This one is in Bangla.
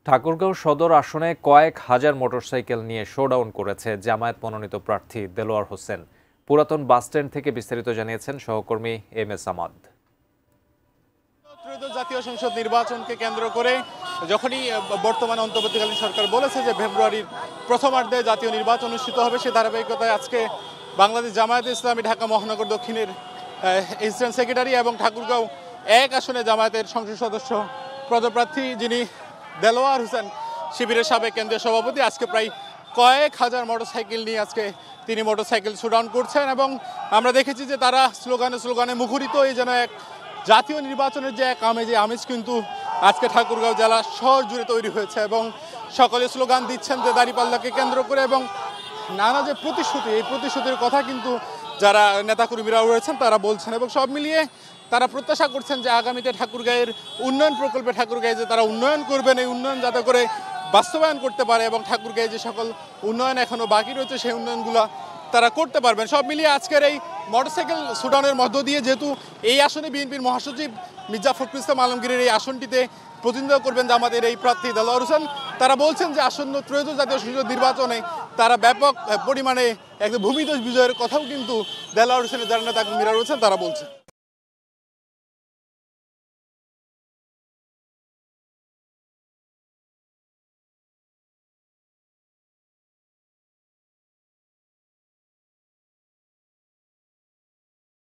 ঠাকুরগাঁও সদর আসনে কয়েক হাজার মোটরসাইকেল নিয়ে শোডাউন করেছে জামায়াত মনোনীত প্রার্থী দেলোয়ার হোসেন। পুরাতন বাসস্ট্যান্ড থেকে বিস্তারিত জানিয়েছেন সহকর্মী এম.এস. আমাদ। ত্রয়োদশ জাতীয় সংসদ নির্বাচনকে কেন্দ্র করে যখনই বর্তমান অন্তর্বর্তীকালীন সরকার বলেছে যে ফেব্রুয়ারির প্রথমার্ধে জাতীয় নির্বাচন অনুষ্ঠিত হবে, সে ধারাবাহিকতায় আজকে বাংলাদেশ জামায়াতে ইসলামী ঢাকা মহানগর দক্ষিণের এসিস্ট্যান্ট সেক্রেটারি এবং ঠাকুরগাঁও 1 আসনে জামায়াতের সংসদ সদস্য পদপ্রার্থী যিনি দেলোয়ার হোসেন, শিবিরের সাবেক কেন্দ্রীয় সভাপতি, আজকে প্রায় কয়েক হাজার মোটরসাইকেল নিয়ে আজকে তিনি মোটরসাইকেল শোডাউন করছেন এবং আমরা দেখেছি যে তারা স্লোগানে মুখরিত। এই যেন এক জাতীয় নির্বাচনের যে এক আমেজ কিন্তু আজকে ঠাকুরগাঁও জেলা শহর জুড়ে তৈরি হয়েছে এবং সকলে স্লোগান দিচ্ছেন যে দাঁড়িপাল্লাকে কেন্দ্র করে এবং নানা যে প্রতিশ্রুতি, এই প্রতিশ্রুতির কথা কিন্তু যারা নেতাকর্মীরা রয়েছেন তারা বলছেন এবং সব মিলিয়ে তারা প্রত্যাশা করছেন যে আগামীতে ঠাকুরগাঁয়ের উন্নয়ন প্রকল্পে ঠাকুরগাঁয়ে যে তারা উন্নয়ন করবেন, এই উন্নয়ন যাতে করে বাস্তবায়ন করতে পারে এবং ঠাকুরগাঁয়ে যে সকল উন্নয়ন এখনও বাকি রয়েছে সেই উন্নয়নগুলো তারা করতে পারবেন। সব মিলিয়ে আজকের এই মোটরসাইকেল শোডাউনের মধ্য দিয়ে, যেহেতু এই আসনে বিএনপির মহাসচিব মির্জা ফখরুল ইসলাম আলমগীরের এই আসনটিতে প্রতিদ্বন্দ্বিতা করবেন জামাতের এই প্রার্থী দেলোয়ার হোসেন, তারা বলছেন যে আসন্ন ত্রয়োদশ জাতীয় সংসদ নির্বাচনে তারা ব্যাপক পরিমাণে একদম ভূমিদস্যু বিজয়ের কথাও কিন্তু দেলোয়ার হোসেনের যারা নেতাকর্মীরা রয়েছেন তারা বলছেন।